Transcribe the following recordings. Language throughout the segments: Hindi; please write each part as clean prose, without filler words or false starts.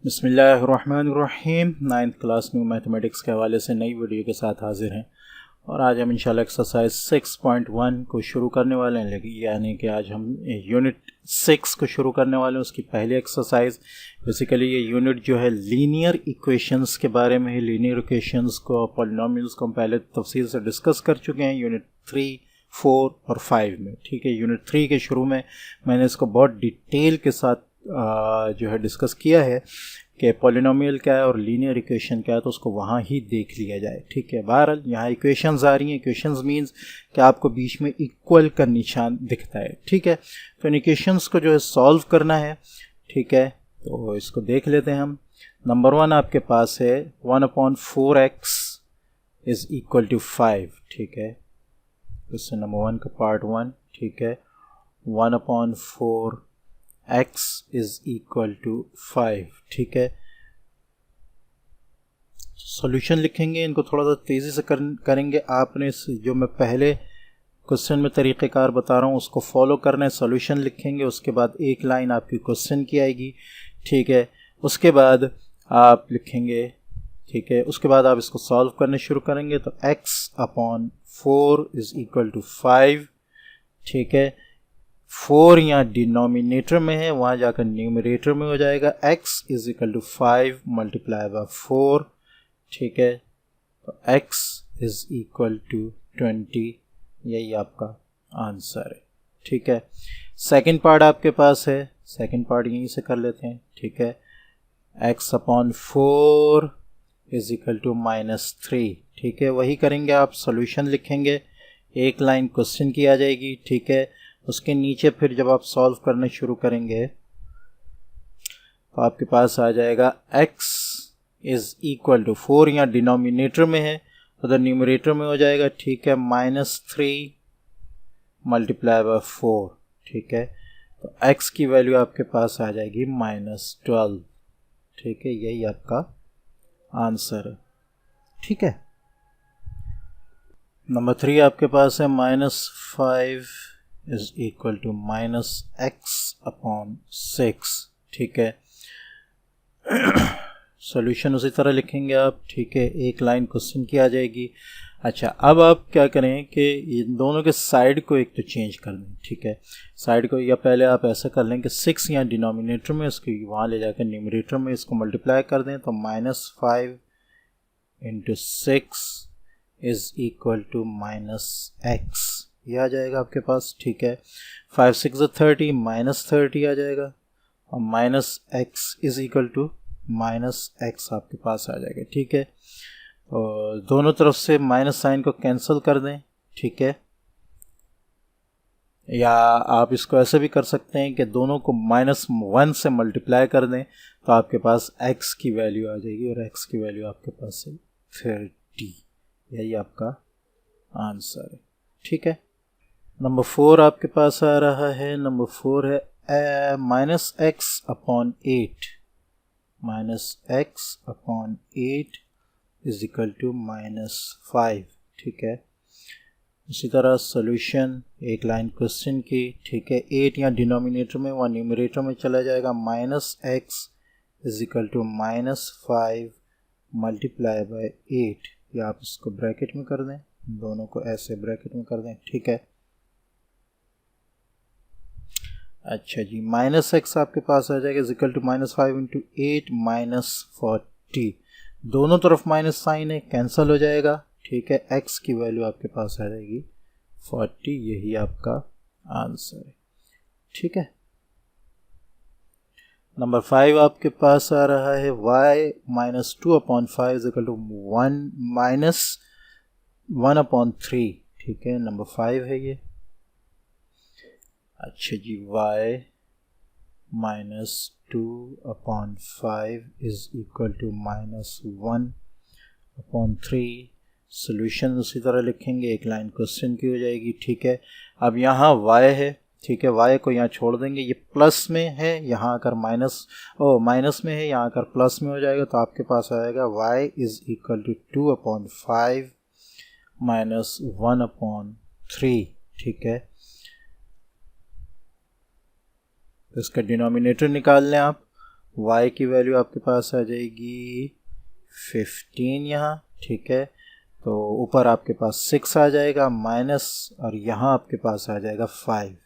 बिस्मिल्लाहिर्रहमानिर्रहीम। 9th क्लास में मैथमेटिक्स के हवाले से नई वीडियो के साथ हाजिर हैं और आज हम इंशाल्लाह एक्सरसाइज 6.1 को शुरू करने वाले हैं। लेकिन यानी कि आज हम यूनिट 6 को शुरू करने वाले हैं। उसकी पहली एक्सरसाइज बेसिकली ये यूनिट जो है लीनियर इक्वेशंस के बारे में है। लीनियर इक्वेशंस को पॉलिनोमियल्स को हम पहले तफसील से डिस्कस कर चुके हैं यूनिट 3, 4 और 5 में। ठीक है, यूनिट 3 के शुरू में मैंने इसको बहुत डिटेल के साथ जो है डिस्कस किया है कि पॉलिनोमियल क्या है और लीनियर इक्वेशन क्या है, तो उसको वहाँ ही देख लिया जाए। ठीक है, बहरहाल यहाँ इक्वेशंस आ रही हैं। इक्वेशंस मींस कि आपको बीच में इक्वल का निशान दिखता है। ठीक है, तो इन इक्वेशंस को जो है सॉल्व करना है। ठीक है, तो इसको देख लेते हैं हम। नंबर 1 आपके पास है 1/4x इज इक्वल टू 5। ठीक है, क्वेश्चन नंबर 1 का पार्ट 1। ठीक है, 1/4 x इज इक्वल टू 5। ठीक है, सॉल्यूशन लिखेंगे। इनको थोड़ा सा तेज़ी से करेंगे। आपने जो मैं पहले क्वेश्चन में तरीक़ेकार बता रहा हूँ उसको फॉलो करना है। सॉल्यूशन लिखेंगे, उसके बाद एक लाइन आपकी क्वेश्चन की आएगी। ठीक है, उसके बाद आप लिखेंगे। ठीक है, उसके बाद आप इसको सॉल्व करने शुरू करेंगे। तो x/4 इज इक्वल टू 5। ठीक है, 4 यहाँ डिनोमिनेटर में है, वहाँ जाकर न्यूमरेटर में हो जाएगा। x is equal to 5 multiply by 4। ठीक है, तो x इज इक्वल टू 20। यही आपका आंसर है। ठीक है, सेकंड पार्ट आपके पास है। सेकंड पार्ट यहीं से कर लेते हैं। ठीक है, x/4 इज इक्वल टू -3। ठीक है, वही करेंगे आप। सॉल्यूशन लिखेंगे, एक लाइन क्वेश्चन की आ जाएगी। ठीक है, उसके नीचे फिर जब आप सॉल्व करने शुरू करेंगे तो आपके पास आ जाएगा x इज इक्वल टू 4 यहाँ डिनोमिनेटर में है, उधर न्यूमरेटर में हो जाएगा। ठीक है, -3 मल्टीप्लाई बाय 4। ठीक है, तो x की वैल्यू आपके पास आ जाएगी -12। ठीक है, यही आपका आंसर है। ठीक है, नंबर 3 आपके पास है -5 इज इक्वल टू -x/6। ठीक है, सॉल्यूशन उसी तरह लिखेंगे आप। ठीक है, एक लाइन क्वेश्चन की आ जाएगी। अच्छा, अब आप क्या करें कि इन दोनों के साइड को एक तो चेंज कर दें। ठीक है, साइड को, या पहले आप ऐसा कर लें कि 6 यहाँ डिनोमिनेटर में, उसकी वहाँ ले जाकर न्यूमरेटर में इसको मल्टीप्लाई कर दें। तो -5 × 6 इज इक्वल टू -x, ये आ जाएगा आपके पास। ठीक है, 5 6 30, -30 आ जाएगा और -x is equal to -x आपके पास आ जाएगा। ठीक है, और दोनों तरफ से माइनस साइन को कैंसिल कर दें। ठीक है, या आप इसको ऐसे भी कर सकते हैं कि दोनों को -1 से मल्टीप्लाई कर दें, तो आपके पास x की वैल्यू आ जाएगी और x की वैल्यू आपके पास है 30। यही आपका आंसर है। ठीक है, नंबर 4 आपके पास आ रहा है। नंबर 4 है -x/8 इज इक्वल टू -5। ठीक है, उसी तरह सॉल्यूशन, एक लाइन क्वेश्चन की। ठीक है, 8 यहाँ डिनोमिनेटर में, वहाँ न्यूमरेटर में चला जाएगा। -x is equal to -5 multiply by 8, या आप इसको ब्रैकेट में कर दें, दोनों को ऐसे ब्रैकेट में कर दें। ठीक है, अच्छा जी, -x आपके पास आ जाएगा इज इक्वल टू -5 × 8 -40। दोनों तरफ माइनस साइन है, कैंसिल हो जाएगा। ठीक है, x की वैल्यू आपके पास आ जाएगी 40। यही आपका आंसर है। ठीक है, नंबर 5 आपके पास आ रहा है y -2/5 इज इक्वल टू 1/3। ठीक है, नंबर 5 है ये। अच्छा जी, y -2/5 is equal to -1/3। Solution उसी तरह लिखेंगे, एक लाइन क्वेश्चन की हो जाएगी। ठीक है, अब यहाँ y है। ठीक है, y को यहाँ छोड़ देंगे, ये प्लस में है, यहाँ आकर माइनस में है, यहाँ आकर प्लस में हो जाएगा। तो आपके पास आएगा y इज इक्वल टू 2/5 -1/3। ठीक है, तो इसका डिनोमिनेटर निकाल लें आप। y की वैल्यू आपके पास आ जाएगी 15 यहाँ, ठीक है। तो ऊपर आपके पास 6 आ जाएगा माइनस, और यहाँ आपके पास आ जाएगा 5।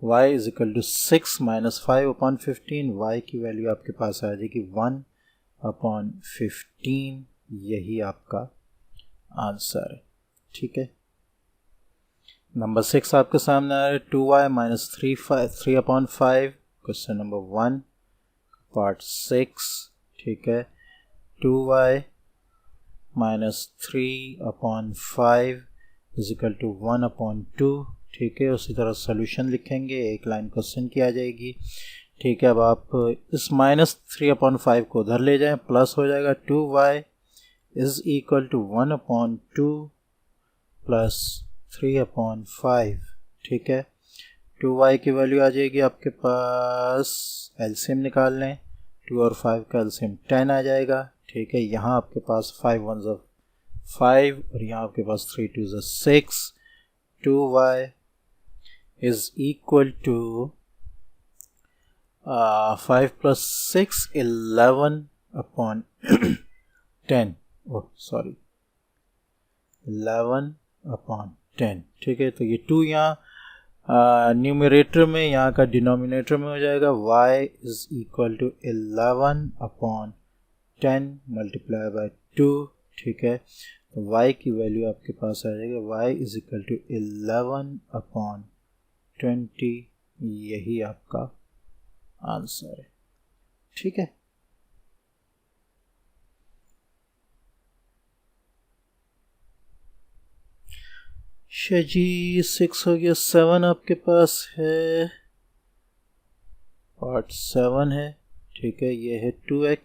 y is equal to 6 minus 5 upon 15, y की वैल्यू आपके पास आ जाएगी 1 अपॉन 15। यही आपका आंसर है, ठीक है। नंबर 6 आपके सामने आ रहा है 2y minus 3 upon 5, question number 1 part 6, ठीक है। 2y minus 3 upon 5 is equal to 1 upon 2, ठीक है। उसी तरह सोल्यूशन लिखेंगे, एक लाइन क्वेश्चन की आ जाएगी, ठीक है। अब आप इस माइनस 3 अपॉन 5 को उधर ले जाएं, प्लस हो जाएगा 2y is equal to 1 upon 2 plus 3 upon 5, ठीक है। 2y की वैल्यू आ जाएगी आपके पास, एलसीएम निकाल लें, 2 और 5 का एलसीएम 10 आ जाएगा, ठीक है। यहाँ आपके पास 5 1 5 और यहाँ आपके पास 3 2 6। 2y is equal to 5 plus 6 11 upon 10, oh sorry 11 upon 10, ठीक है। तो ये 2 यहाँ न्यूमरेटर में, यहाँ का डिनोमिनेटर में हो जाएगा। y is equal to 11 upon 10 multiply by 2, ठीक है। तो y की वैल्यू आपके पास आ जाएगा y is equal to 11 upon 20। यही आपका आंसर है, ठीक है। जी 6 हो गया, 7 आपके पास है, पार्ट 7 है, ठीक है। ये है 2x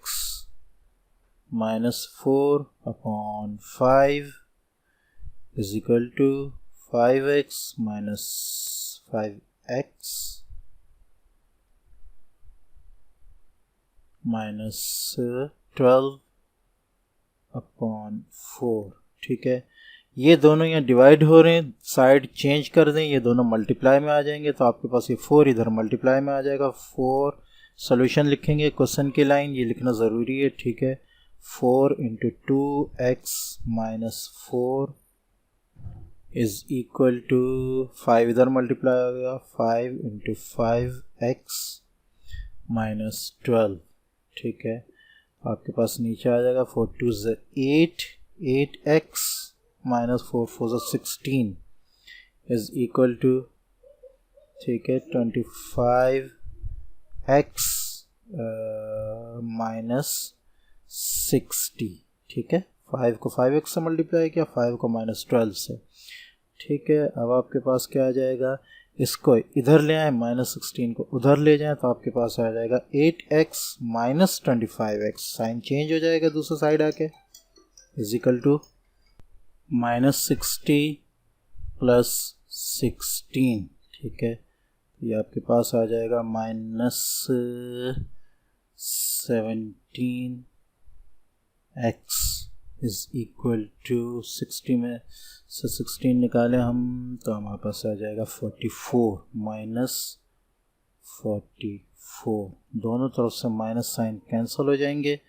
minus 4 upon 5 is equal to 5x minus 5x minus 12 upon 4, ठीक है। ये दोनों यहाँ डिवाइड हो रहे हैं, साइड चेंज कर दें, ये दोनों मल्टीप्लाई में आ जाएंगे, तो आपके पास ये 4 इधर मल्टीप्लाई में आ जाएगा। 4 सोल्यूशन लिखेंगे, क्वेश्चन की लाइन ये लिखना ज़रूरी है, ठीक है। 4 into 2x minus 4 is equal to 5 इधर मल्टीप्लाई हो गया, 5 इंटू 5x माइनस 12, ठीक है। आपके पास नीचे आ जाएगा 4 2 8, 8x minus 4 4 16 is equal to, ठीक है, 25x माइनस 60, ठीक है। 5 को 5x से मल्टीप्लाई किया, 5 को माइनस 12 से, ठीक है। अब आपके पास क्या आ जाएगा, इसको इधर ले आए, माइनस 16 को उधर ले जाएं, तो आपके पास आ जाएगा 8x minus 25x, sign change हो जाएगा दूसरी साइड आके, is equal to minus 60 plus 16, ठीक है। ये आपके पास आ जाएगा minus 17x is equal to 60 में से 16 निकालें हम, तो हमारे पास आ जाएगा 44 माइनस 44, दोनों तरफ से माइनस साइन कैंसिल हो जाएंगे।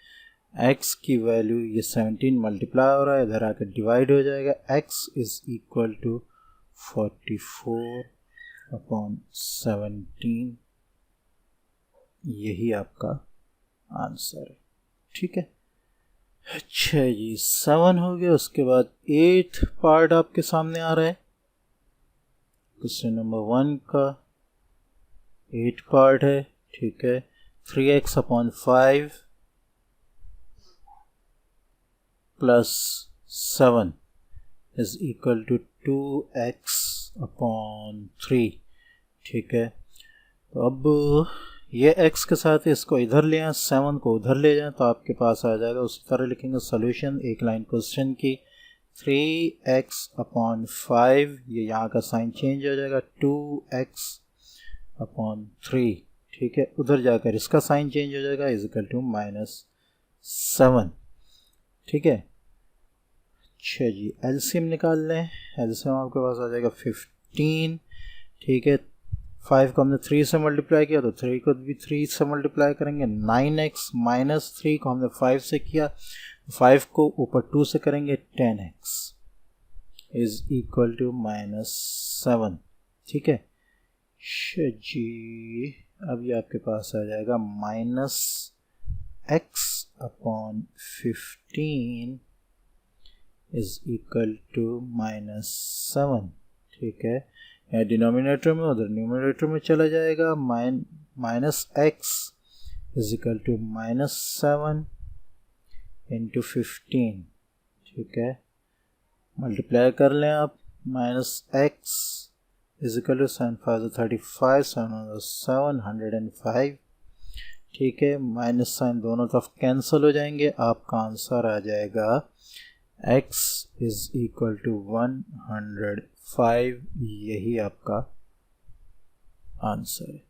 x की वैल्यू ये 17 मल्टीप्लाई हो रहा है, इधर आकर डिवाइड हो जाएगा, x is equal to 44 upon 17। यही आपका आंसर है, ठीक है। अच्छा जी 7 हो गया, उसके बाद 8th पार्ट आपके सामने आ रहा है, क्वेश्चन नंबर 1 का 8 पार्ट है, ठीक है। 3x upon 5 plus 7 is equal to 2x upon 3, ठीक है। तो अब ये x के साथ इसको इधर ले आए, 7 को उधर ले जाएं, तो आपके पास आ जाएगा, उसी तरह लिखेंगे सोल्यूशन, एक लाइन क्वेश्चन की, 3x अपॉन 5, ये यहाँ का साइन चेंज हो जाएगा, 2x अपॉन 3, ठीक है। उधर जाकर इसका साइन चेंज हो जाएगा, इज इक्वल टू माइनस 7, ठीक है। अच्छा जी एलसीएम निकाल लें, एलसीएम आपके पास आ जाएगा 15, ठीक है। 5 को हमने 3 से मल्टीप्लाई किया तो 3 को भी 3 से मल्टीप्लाई करेंगे। 9x माइनस 3 को हमने 5 से किया, 5 को ऊपर 2 से करेंगे, 10x इज इक्वल टू -7। ठीक है जी, अब ये आपके पास आ जाएगा -x/15 इज इक्वल टू -7। ठीक है, या डिनोमिनेटर में उधर न्यूमरेटर में चला जाएगा। -x is equal to -7 into 15। ठीक है, मल्टीप्लाई कर लें आप। -x is equal to 7 5 35, 705। ठीक है, माइनस साइन दोनों तरफ कैंसिल हो जाएंगे, आपका आंसर आ जाएगा x इज इक्वल टू 105। यही आपका आंसर है।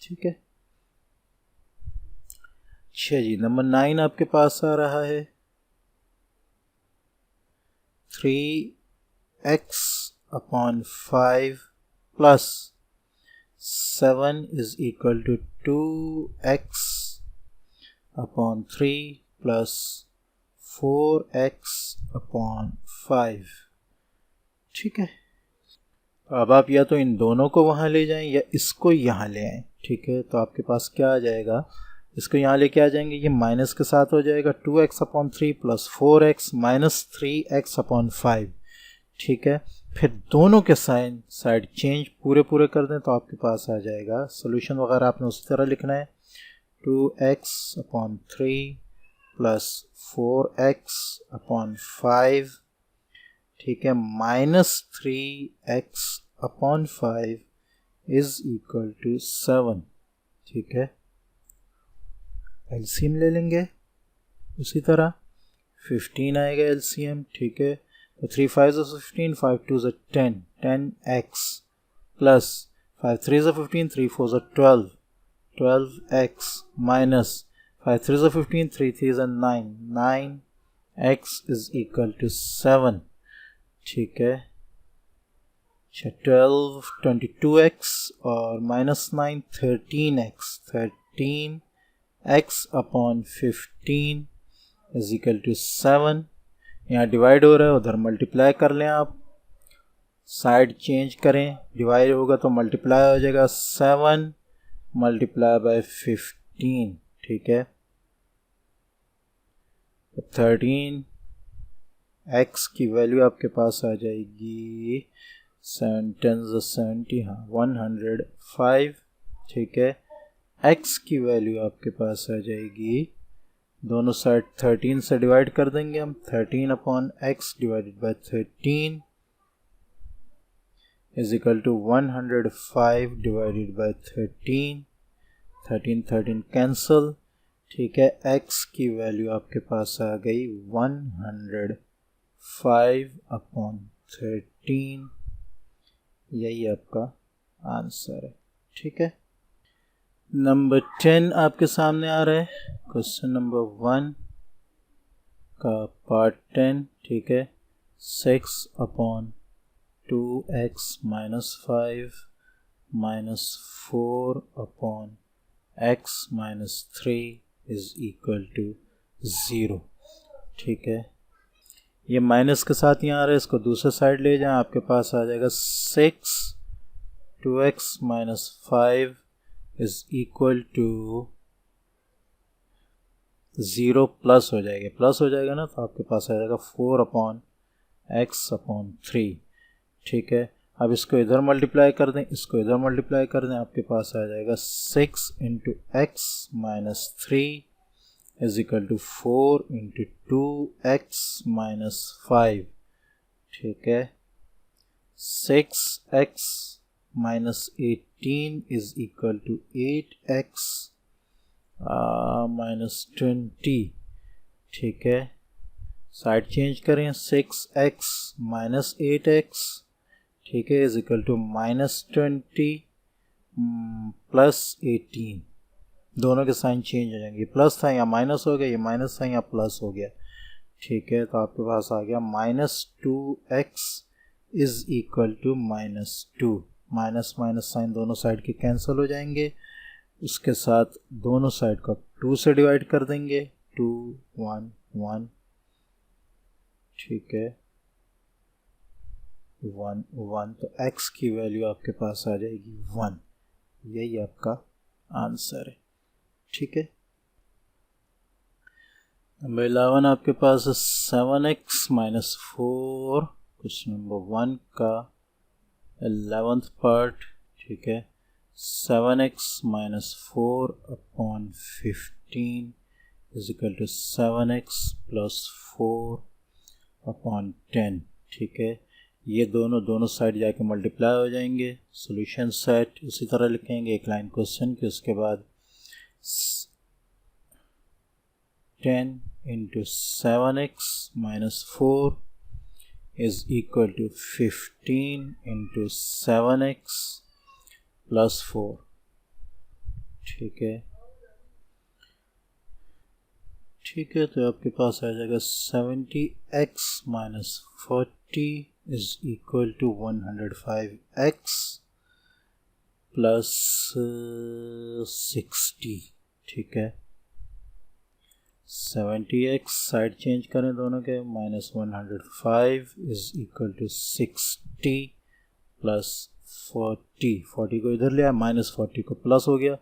ठीक है, अच्छा जी, नंबर 9 आपके पास आ रहा है 3x/5 plus 7 is equal to 2x/3 plus 4x/5। ठीक है, अब आप या तो इन दोनों को वहाँ ले जाएं या इसको यहाँ ले आएं। ठीक है, तो आपके पास क्या आ जाएगा, इसको यहाँ लेके आ जाएंगे, ये माइनस के साथ हो जाएगा 2x/3 plus 4x minus 3x/5। ठीक है, फिर दोनों के साइन साइड चेंज पूरे कर दें तो आपके पास आ जाएगा सोल्यूशन वगैरह आपने उसी तरह लिखना है। 2x/3 plus 4x/5। ठीक है, minus 3x/5 is equal to 7। ठीक है, एलसीएम ले लेंगे उसी तरह, 15 आएगा एलसीएम। ठीक है, तो 3 5 15, 5 2 10, 10x plus 5 3 15, 3 4 12, 12x minus 5 3 15, 3 3 9, 9x is equal to 7। ठीक है, 12 22x और minus 9 13x, 13x/15 is equal to 7। यहाँ डिवाइड हो रहा है, उधर मल्टीप्लाई कर लें आप, साइड चेंज करें, डिवाइड होगा तो मल्टीप्लाई हो जाएगा 7 मल्टीप्लाई बाय 15। ठीक है, 13x की वैल्यू आपके पास आ जाएगी 7 10 70, हाँ 105। ठीक है, x की वैल्यू आपके पास आ जाएगी, दोनों साइड 13 से डिवाइड कर देंगे हम, 13/x divided by 13 is equal to 105 divided by 13, 13 cancel. ठीक है, x की वैल्यू आपके पास आ गई 105/13। यही आपका आंसर है। ठीक है, नंबर 10 आपके सामने आ रहा है, क्वेश्चन नंबर 1 का पार्ट 10। ठीक है, 6/2x minus 5 minus 4/x minus 3 is equal to 0। ठीक है, ये माइनस के साथ यहाँ आ रहा है, इसको दूसरे साइड ले जाएं, आपके पास आ जाएगा 6 2x minus 5 is equal to 0 plus हो जाएगा, प्लस हो जाएगा ना, तो आपके पास आ जाएगा 4/x/3। ठीक है, अब इसको इधर मल्टीप्लाई कर दें, इसको इधर मल्टीप्लाई कर दें, आपके पास आ जाएगा 6 into x minus 3 is equal to 4 into 2x minus 5। ठीक है, 6x minus 18 is equal to 8x minus 20। ठीक है, साइड चेंज करें, 6x माइनस 8x, ठीक है, इज इक्वल टू माइनस 20 प्लस 18। दोनों के साइन चेंज हो जाएंगे, प्लस था यहाँ माइनस हो गया, ये माइनस था यहाँ प्लस हो गया। ठीक है, तो आपके पास आ गया -2x is equal to -2। Minus minus sign दोनों साइड के कैंसिल हो जाएंगे। उसके साथ दोनों साइड को 2 से डिवाइड कर देंगे, 2 1 1, ठीक है, 1 1, तो x की वैल्यू आपके पास आ जाएगी 1। यही आपका आंसर है, ठीक है। नंबर 11 आपके पास 7x माइनस 4, क्वेश्चन नंबर 1 का 11th पार्ट, ठीक है। 7x minus 4 upon 15 is equal to 7x plus 4 upon 10, ठीक है। ये दोनों साइड जाके मल्टीप्लाई हो जाएंगे। सॉल्यूशन सेट उसी तरह लिखेंगे, एक लाइन क्वेश्चन की, उसके बाद 10 into 7x minus 4 is equal to 15 into 7x plus 4, ठीक है। ठीक है, तो आपके पास आ जाएगा 70x minus 40 is equal to 105x plus 60, ठीक है। 70x साइड चेंज करें दोनों के, minus 105 is equal to 60 plus 40 को इधर ले आया, माइनस 40 को प्लस हो गया,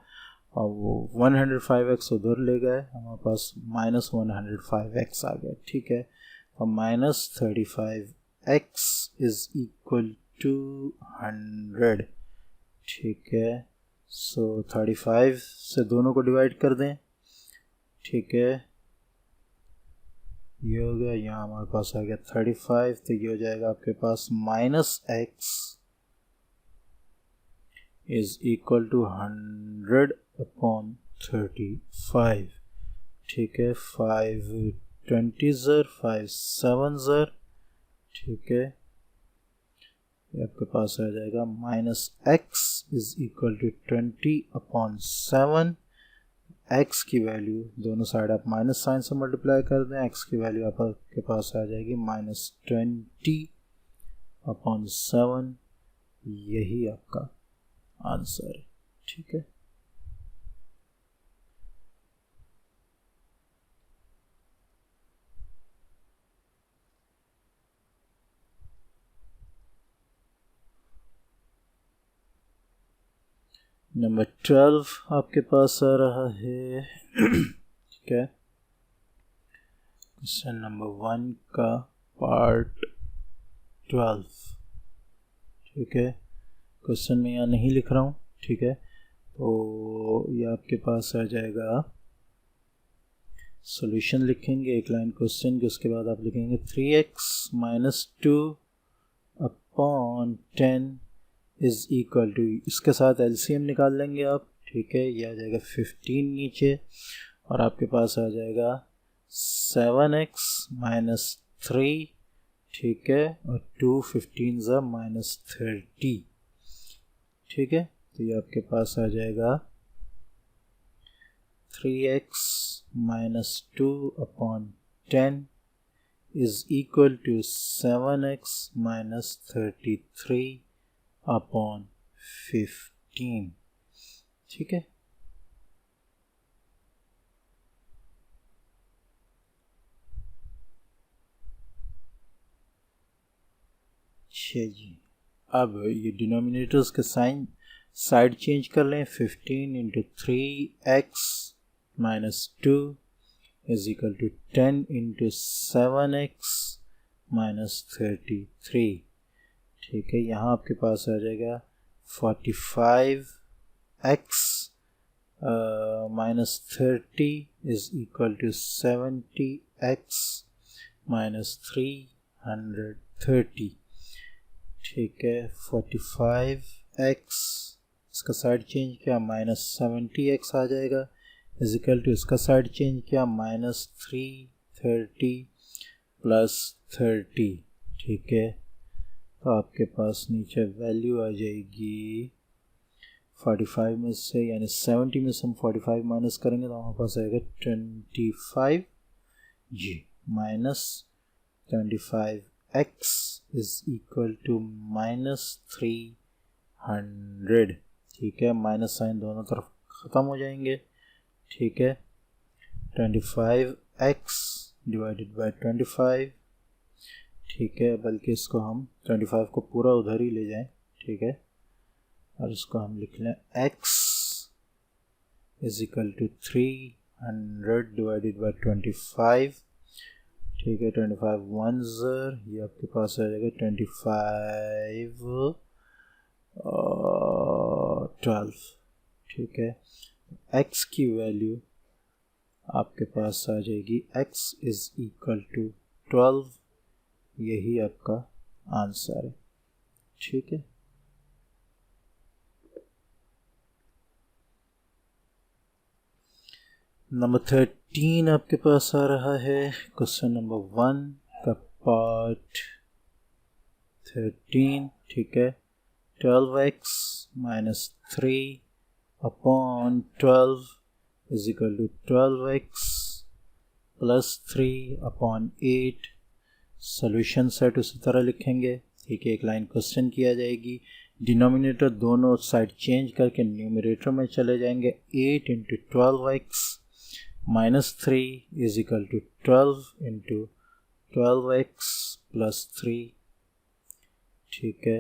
और वो 105x उधर ले गए, हमारे पास माइनस 105x आ गया, ठीक है। और minus 35x is equal to 100, ठीक है। सो 35 से दोनों को डिवाइड कर दें, ठीक है। ये हो गया, यहाँ हमारे पास आ गया 35, तो ये हो जाएगा आपके पास minus x is equal to 100 upon 35, ठीक है। 5 20 5 7, ठीक है। ये आपके पास आ जाएगा minus x is equal to 20 upon 7। x की वैल्यू दोनों साइड आप माइनस साइन से मल्टीप्लाई कर दें, x की वैल्यू आपके पास आ जाएगी माइनस 20 अपॉन 7। यही आपका आंसर है, ठीक है। नंबर 12 आपके पास आ रहा है, ठीक है। क्वेश्चन नंबर 1 का पार्ट 12, ठीक है। क्वेश्चन में यहाँ नहीं लिख रहा हूँ, ठीक है। तो ये आपके पास आ जाएगा, सॉल्यूशन लिखेंगे एक लाइन क्वेश्चन की, उसके बाद आप लिखेंगे 3x minus 2 upon 10 is equal to, इसके साथ एलसीएम निकाल लेंगे आप, ठीक है। ये आ जाएगा 15 नीचे, और आपके पास आ जाएगा 7x माइनस 3, ठीक है, और 2 15 माइनस 30, ठीक है। तो ये आपके पास आ जाएगा 3x minus 2 upon 10 is equal to 7x minus 33 upon 15, ठीक है। जी, अब ये डिनोमिनेटर्स के साइन साइड चेंज कर लें। 15 into 3x minus 2 is equal to 10 into 7x minus 33, ठीक है। यहाँ आपके पास आ जाएगा 45x minus 30 is equal to 70x minus 330, ठीक है। 45x इसका साइड चेंज किया, माइनस 70x आ जाएगा, इज इक्वल टू इसका साइड चेंज किया, माइनस 330 प्लस 30, ठीक है। तो आपके पास नीचे वैल्यू आ जाएगी 45 में से, यानी 70 में से हम 45 माइनस करेंगे तो हमारे पास आएगा 25 जी minus 25x is equal to minus 330 100, ठीक है। माइनस साइन दोनों तरफ ख़त्म हो जाएंगे, ठीक है। 25x डिवाइडेड बाय 25, ठीक है। बल्कि इसको हम 25 को पूरा उधर ही ले जाएं, ठीक है। और इसको हम लिख लें x is equal to 300 divided by 25, ठीक है। 25 1 ज़र, ये आपके पास आ जाएगा 25 12, ठीक है। x की वैल्यू आपके पास आ जाएगी x इज इक्वल टू 12, यही आपका आंसर है, ठीक है। नंबर 13 आपके पास आ रहा है। क्वेश्चन नंबर 1 का पार्ट 13, ठीक है। 12x minus 3 upon 12 is equal to 12x plus 3 upon 8। Solution set उसी तरह लिखेंगे, ठीक है। एक लाइन क्वेश्चन किया जाएगी, डिनोमिनेटर दोनों साइड चेंज करके न्यूमरेटर में चले जाएंगे। 8 into 12x minus 3 is equal to 12 into 12x plus 3, ठीक है।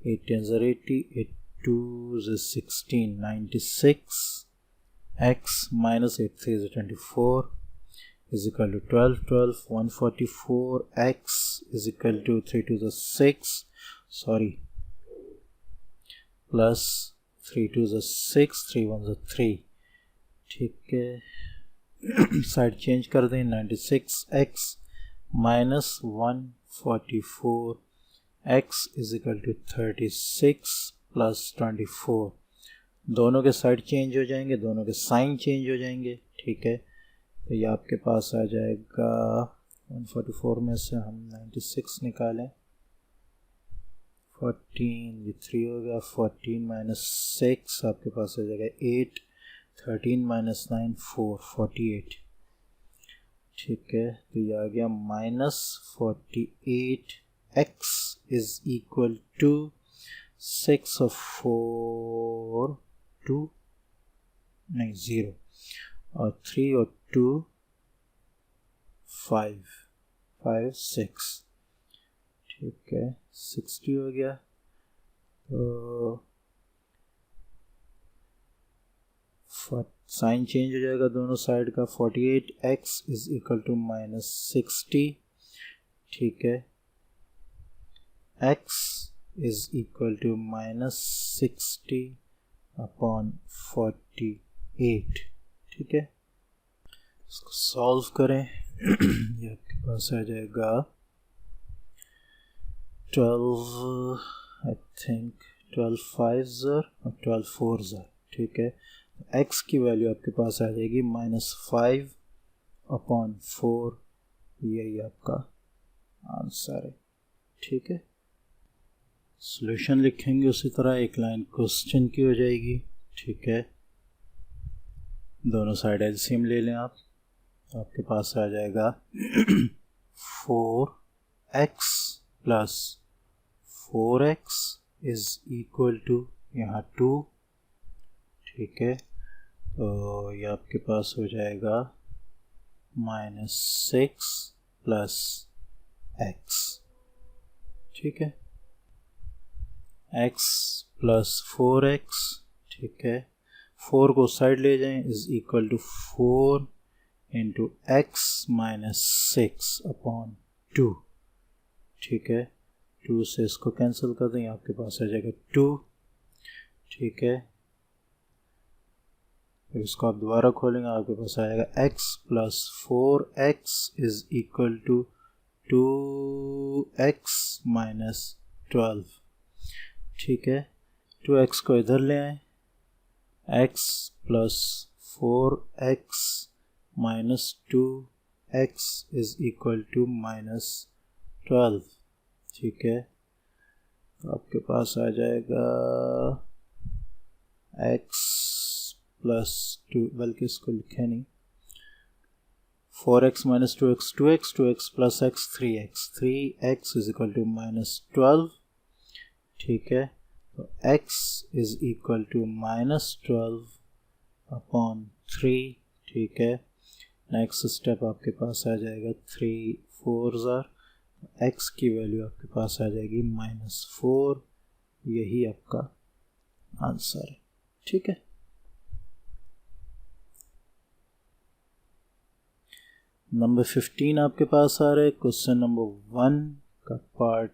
8 10 80, 8 2 is 16, 96, x minus 8 3 is 24 is equal to 12, 12 144, x is equal to 3 to the 6, sorry, plus 3 2 is 6, 3 1 is 3, ठीक है। साइड चेंज कर दें, 96x minus 144, x is equal to 36 plus 24। दोनों के साइड चेंज हो जाएंगे, दोनों के साइन चेंज हो जाएंगे, ठीक है। तो ये आपके पास आ जाएगा 144 में से हम 96 निकालें, 14 ये 3 हो गया, 14 माइनस 6 आपके पास आ जाएगा 8, 13 माइनस 9 4, 48, ठीक है। तो ये आ गया minus 48, x is equal to 6 और 4 2 नहीं 0 और 3 और 2 5 5 6, ठीक है। 60 हो गया, तो साइन चेंज हो जाएगा दोनों साइड का। 48x is equal to minus 60, ठीक है। x is equal to minus 60 upon 48, ठीक है। इसको सॉल्व करें, ये आपके पास आ जाएगा 12 आई थिंक 12 5 ज़र और 12 4 ज़र, ठीक है। x की वैल्यू आपके पास आ जाएगी माइनस 5 अपॉन 4, यही आपका आंसर है, ठीक है। सॉल्यूशन लिखेंगे उसी तरह, एक लाइन क्वेश्चन की हो जाएगी, ठीक है। दोनों साइड एलसीएम ले लें आप, तो आपके पास आ जाएगा 4x plus 4x is equal to यहाँ 2, ठीक है। तो ये आपके पास हो जाएगा माइनस 6 प्लस x, ठीक है। x प्लस 4x, ठीक है। 4 को साइड ले जाएं, is equal to 4 into x minus 6 upon 2, ठीक है। 2 से इसको कैंसिल कर दें, आपके पास आ जाएगा 2, ठीक है। फिर इसको आप दोबारा खोलेंगे, आपके पास आएगा x plus 4x is equal to 2x minus 12, ठीक है। 2x को इधर ले आए, x plus 4x minus 2x is equal to minus 12, ठीक है। तो आपके पास आ जाएगा x प्लस 2, बल्कि इसको लिखे नहीं, 4x minus 2x 2x, 2x plus x 3x, 3x is equal to minus 12 ठीक है। तो x इज़ इक्वल टू -12/3, ठीक है। नेक्स्ट स्टेप आपके पास आ जाएगा 3 4s आर, x की वैल्यू आपके पास आ जाएगी -4। यही आपका आंसर है, ठीक है। नंबर 15 आपके पास आ रहा है। क्वेश्चन नंबर 1 का पार्ट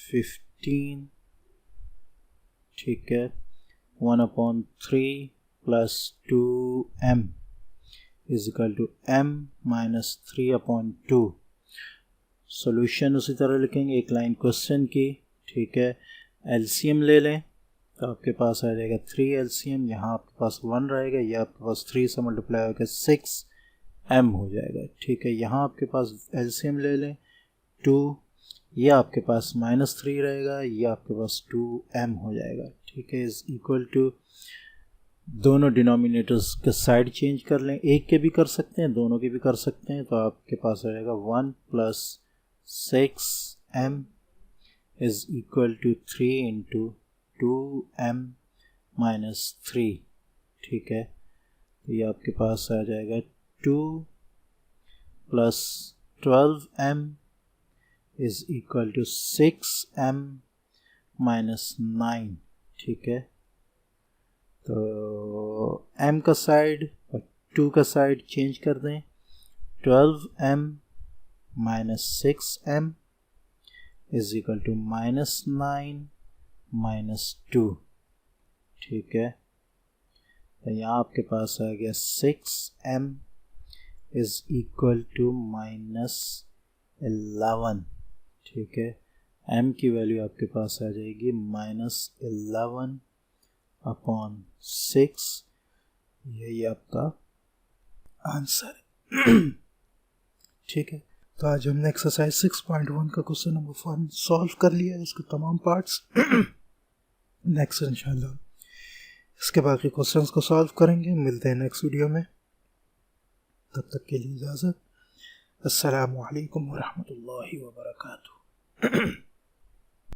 15, ठीक है। 1/3 + 2m is equal to m - 3/2। Solution उसी तरह लिखेंगे, एक लाइन क्वेश्चन की, ठीक है। एलसीएम ले लें तो आपके पास आ जाएगा 3 एलसीएम, यहाँ आपके पास 1 रहेगा, यह आपके पास 3 से मल्टीप्लाई होकर 6m हो जाएगा, ठीक है। यहाँ आपके पास एलसीएम ले लें 2, यह आपके पास -3 रहेगा, यह आपके पास 2m हो जाएगा, ठीक है। इज इक्वल टू, दोनों डिनोमिनेटर्स के साइड चेंज कर लें, एक के भी कर सकते हैं, दोनों के भी कर सकते हैं। तो आपके पास आ जाएगा 1 + 6m is equal to 3 × 2m - 3, ठीक है। तो ये आपके पास आ जाएगा 2 + 12m is equal to 6m - 9, ठीक है। तो m का साइड और 2 का साइड चेंज कर दें, 12m - 6m is equal to -9 - 2, ठीक है। तो यहाँ आपके पास आ गया 6m इज इक्वल टू -11, ठीक है। m की वैल्यू आपके पास आ जाएगी -11/6, यही आपका आंसर है, ठीक है। तो आज हमने एक्सरसाइज 6.1 का क्वेश्चन नंबर 1 सॉल्व कर लिया है, इसके तमाम पार्ट्स। नेक्स्ट इंशाल्लाह इसके बाकी क्वेश्चंस को सॉल्व करेंगे। मिलते हैं नेक्स्ट वीडियो में, तब तक के लिए इजाज़त। अस्सलामु अलैकुम व रहमतुल्लाहि व बरकातुहू।